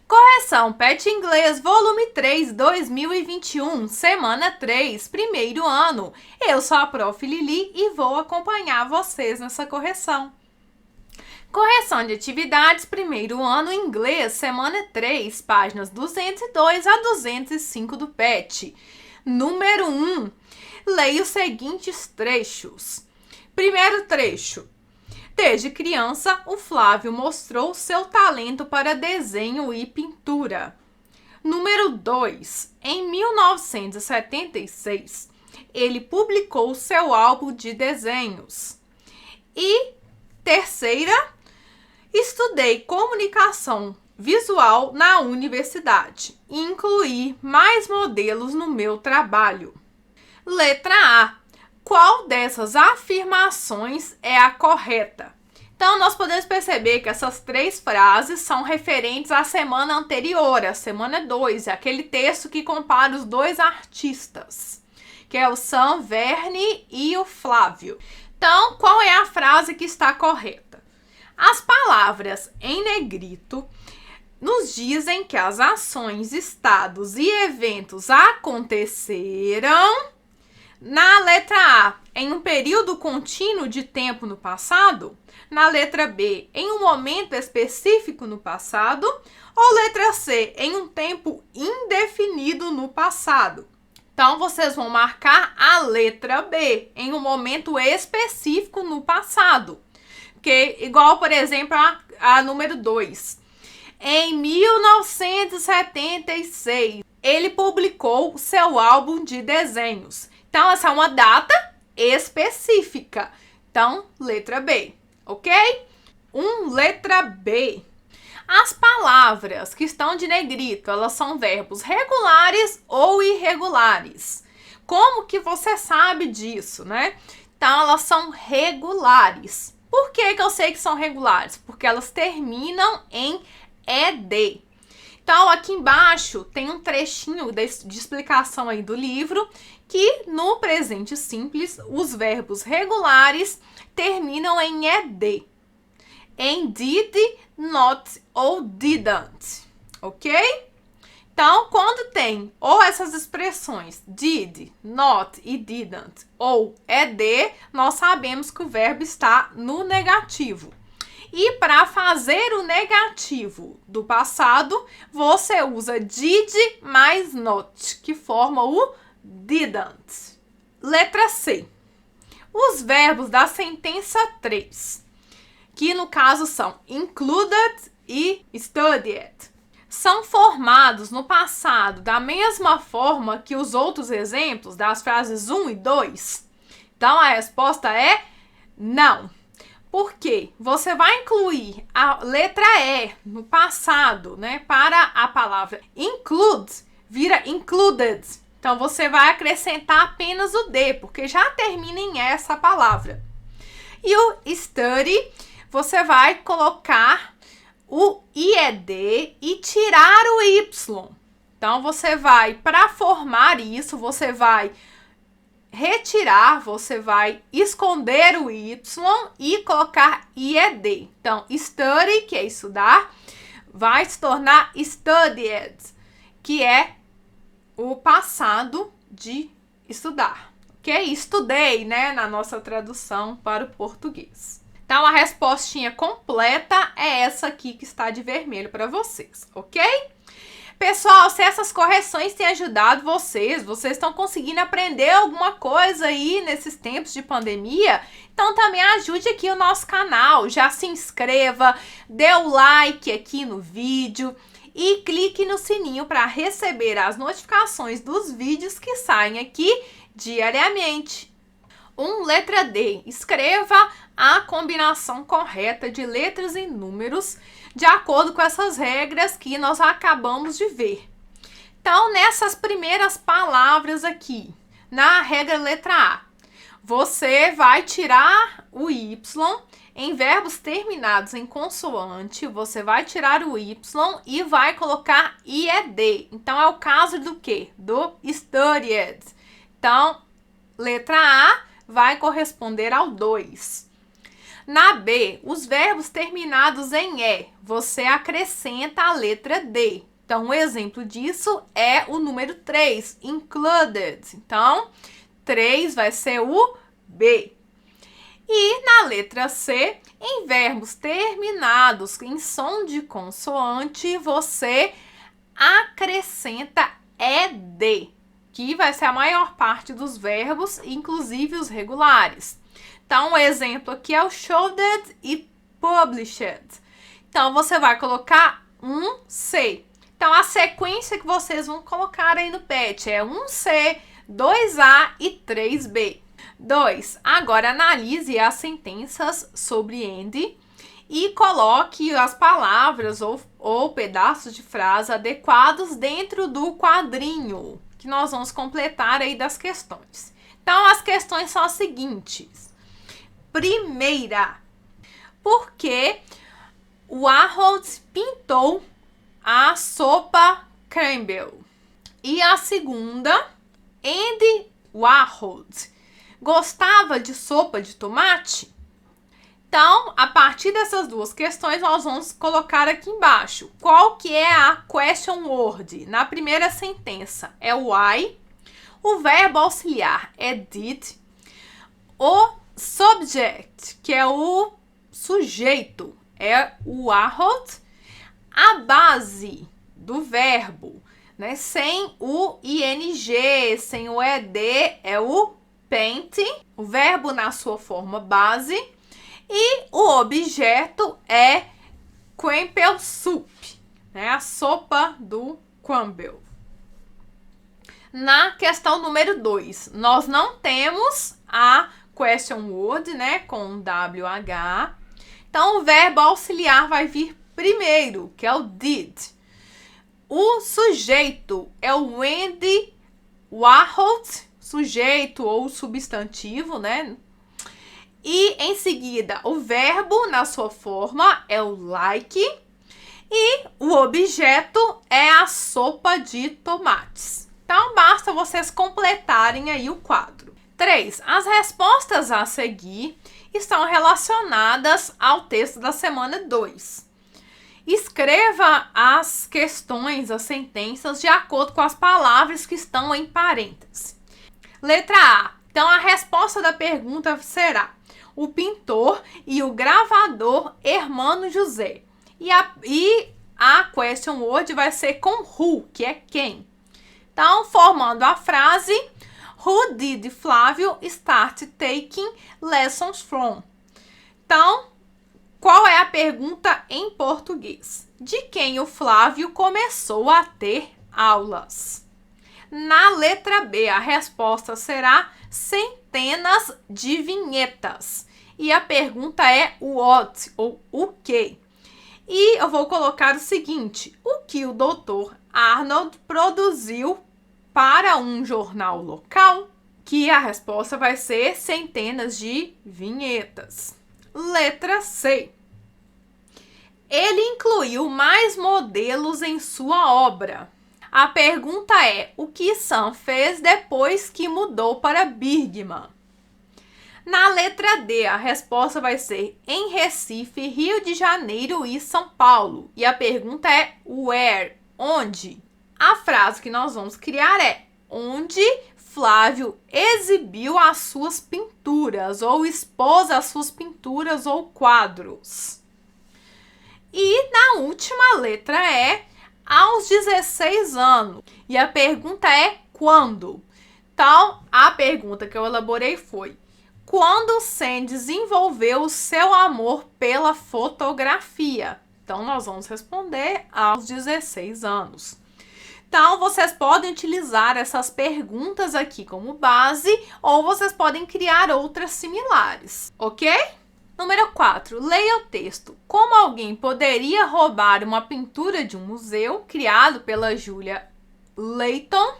Correção PET Inglês, volume 3, 2021, semana 3, primeiro ano. Eu sou a Prof. Lili e vou acompanhar vocês nessa correção. Correção de atividades, primeiro ano, inglês, semana 3, páginas 202 a 205 do PET. Número 1. Leia os seguintes trechos. Primeiro trecho. Desde criança, o Flávio mostrou seu talento para desenho e pintura. Número 2. Em 1976, ele publicou seu álbum de desenhos. E terceira, estudei comunicação visual na universidade e incluí mais modelos no meu trabalho. Letra A. Qual dessas afirmações é a correta? Então, nós podemos perceber que essas três frases são referentes à semana anterior, a semana 2, aquele texto que compara os dois artistas, que é o Sam Verne e o Flávio. Então, qual é a frase que está correta? As palavras em negrito nos dizem que as ações, estados e eventos aconteceram na letra A, em um período contínuo de tempo no passado. Na letra B, em um momento específico no passado. Ou letra C, em um tempo indefinido no passado. Então, vocês vão marcar a letra B, em um momento específico no passado. Que, igual, por exemplo, a número 2. Em 1976, ele publicou seu álbum de desenhos. Então, essa é uma data específica. Então, letra B, ok? Letra B. As palavras que estão de negrito, elas são verbos regulares ou irregulares. Como que você sabe disso, né? Então, elas são regulares. Por que eu sei que são regulares? Porque elas terminam em ED. Então, aqui embaixo tem um trechinho de explicação aí do livro, que no presente simples, os verbos regulares terminam em ED. Em did, not ou didn't, ok? Então, quando tem ou essas expressões did, not e didn't ou ED, nós sabemos que o verbo está no negativo. E para fazer o negativo do passado, você usa did mais not, que forma o didn't. Letra C. Os verbos da sentença 3, que no caso são included e studied, são formados no passado da mesma forma que os outros exemplos das frases 1 e 2? Então, a resposta é não. Porque você vai incluir a letra E no passado, né? Para a palavra include, vira included. Então, você vai acrescentar apenas o D, porque já termina em essa palavra. E o study, você vai colocar o IED e tirar o Y. Então, você vai, para formar isso, você vai retirar, você vai esconder o Y e colocar IED. Então, study, que é estudar, vai se tornar studied, que é o passado de estudar. Ok? Estudei, né, na nossa tradução para o português. Então, a respostinha completa é essa aqui que está de vermelho para vocês, ok? Pessoal, se essas correções têm ajudado vocês estão conseguindo aprender alguma coisa aí nesses tempos de pandemia, então também ajude aqui o nosso canal, já se inscreva, dê o like aqui no vídeo e clique no sininho para receber as notificações dos vídeos que saem aqui diariamente. Letra D. Escreva a combinação correta de letras e números de acordo com essas regras que nós acabamos de ver. Então, nessas primeiras palavras aqui, na regra letra A, você vai tirar o Y em verbos terminados em consoante, você vai tirar o Y e vai colocar IED. Então, é o caso do quê? Do studied. Então, letra A vai corresponder ao 2. Na B, os verbos terminados em E, você acrescenta a letra D. Então, um exemplo disso é o número 3, included. Então, 3 vai ser o B. E na letra C, em verbos terminados em som de consoante, você acrescenta ED, que vai ser a maior parte dos verbos, inclusive os regulares. Então, o exemplo aqui é o showed e published. Então, você vai colocar um C. Então, a sequência que vocês vão colocar aí no PET é 1C, 2A e 3B. 2. Agora, analise as sentenças sobre and e coloque as palavras ou pedaços de frase adequados dentro do quadrinho que nós vamos completar aí das questões. Então, as questões são as seguintes. Primeira, por que o Harold pintou a sopa Campbell? E a segunda, Andy Warhol gostava de sopa de tomate? Então, a partir dessas duas questões, nós vamos colocar aqui embaixo. Qual que é a question word? Na primeira sentença é o I, o verbo auxiliar é did, o subject, que é o sujeito, é o Harold, a base do verbo, né, sem o ing, sem o ed, é o paint, o verbo na sua forma base, e o objeto é Campbell soup, né, a sopa do Campbell. Na questão número 2, nós não temos a question word, né, com WH. Então, o verbo auxiliar vai vir primeiro, que é o did. O sujeito é o Andy Warhol, sujeito ou substantivo, né? E, em seguida, o verbo na sua forma é o like. E o objeto é a sopa de tomates. Então, basta vocês completarem aí o quadro. 3. As respostas a seguir estão relacionadas ao texto da semana 2. Escreva as questões, as sentenças, de acordo com as palavras que estão em parênteses. Letra A. Então, a resposta da pergunta será o pintor e o gravador Hermano José. E a question word vai ser com who, que é quem. Então, formando a frase, who did Flávio start taking lessons from? Então, qual é a pergunta em português? De quem o Flávio começou a ter aulas? Na letra B, a resposta será centenas de vinhetas. E a pergunta é what, ou o que? E eu vou colocar o seguinte: o que o Dr. Arnold produziu para um jornal local? Que a resposta vai ser centenas de vinhetas. Letra C. Ele incluiu mais modelos em sua obra. A pergunta é: o que Sam fez depois que mudou para Birmingham? Na letra D, a resposta vai ser em Recife, Rio de Janeiro e São Paulo. E a pergunta é where, onde? A frase que nós vamos criar é: onde Flávio exibiu as suas pinturas, ou expôs as suas pinturas ou quadros. E na última letra é aos 16 anos. E a pergunta é quando? Então, a pergunta que eu elaborei foi: quando Sam desenvolveu o seu amor pela fotografia? Então, nós vamos responder aos 16 anos. Então, vocês podem utilizar essas perguntas aqui como base ou vocês podem criar outras similares, ok? Número 4. Leia o texto. Como alguém poderia roubar uma pintura de um museu criado pela Julia Layton?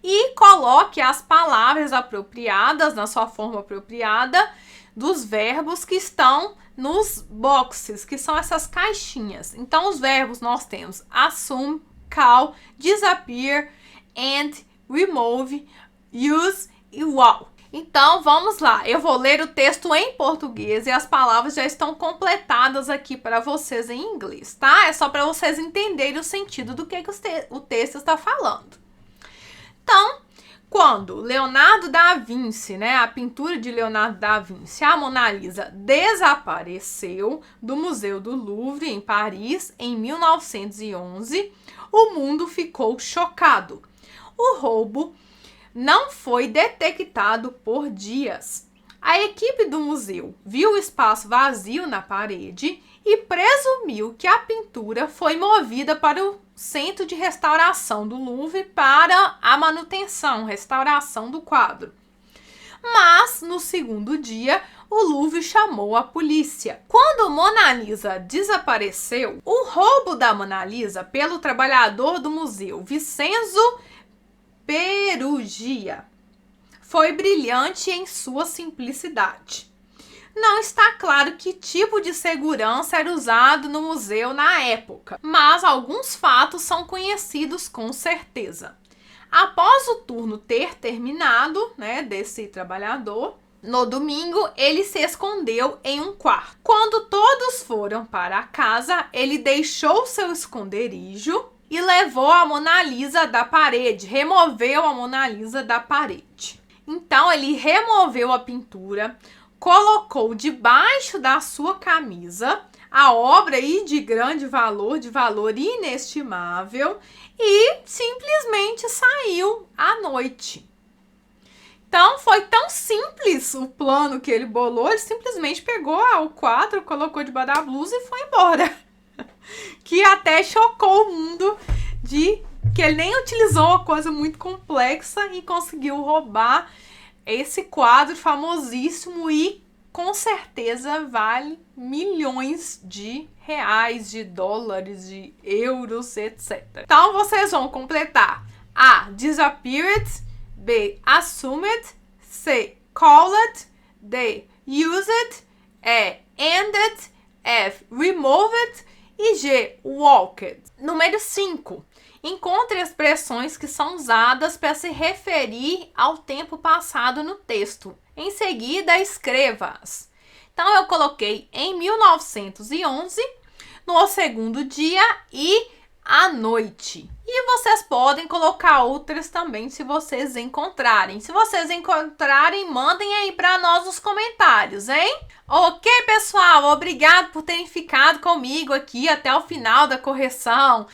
E coloque as palavras apropriadas, na sua forma apropriada, dos verbos que estão nos boxes, que são essas caixinhas. Então, os verbos nós temos assume, call, disappear, and, remove, use e wow. Então, vamos lá. Eu vou ler o texto em português e as palavras já estão completadas aqui para vocês em inglês, tá? É só para vocês entenderem o sentido do que o texto está falando. Então, quando Leonardo da Vinci, né, a pintura de Leonardo da Vinci, a Mona Lisa, desapareceu do Museu do Louvre, em Paris, em 1911, o mundo ficou chocado. O roubo não foi detectado por dias. A equipe do museu viu o espaço vazio na parede e presumiu que a pintura foi movida para o Centro de Restauração do Louvre para a manutenção, restauração do quadro. Mas, no segundo dia, o Louvre chamou a polícia. Quando Mona Lisa desapareceu, o roubo da Mona Lisa pelo trabalhador do museu, Vincenzo Perugia, foi brilhante em sua simplicidade. Não está claro que tipo de segurança era usado no museu na época, mas alguns fatos são conhecidos com certeza. Após o turno ter terminado, né, desse trabalhador, no domingo ele se escondeu em um quarto. Quando todos foram para a casa, ele deixou seu esconderijo e levou a Mona Lisa da parede, removeu a Mona Lisa da parede. Então ele removeu a pintura, colocou debaixo da sua camisa a obra aí de grande valor, de valor inestimável, e simplesmente saiu à noite. Então foi tão simples o plano que ele bolou, ele simplesmente pegou o quadro, colocou debaixo da blusa e foi embora. Que até chocou o mundo de que ele nem utilizou uma coisa muito complexa e conseguiu roubar esse quadro famosíssimo e com certeza vale milhões de reais, de dólares, de euros, etc. Então vocês vão completar A. Disappeared, B. Assumed, C. Called, D. Used, E. Ended, F. Removed e G. Walked. Número 5. Encontre expressões que são usadas para se referir ao tempo passado no texto. Em seguida, escreva-as. Então, eu coloquei em 1911, no segundo dia e à noite. E vocês podem colocar outras também se vocês encontrarem. Se vocês encontrarem, mandem aí para nós nos comentários, hein? Ok, pessoal? Obrigado por terem ficado comigo aqui até o final da correção.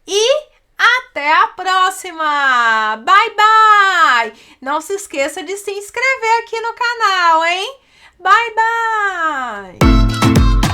E até a próxima! Bye, bye! Não se esqueça de se inscrever aqui no canal, hein? Bye, bye!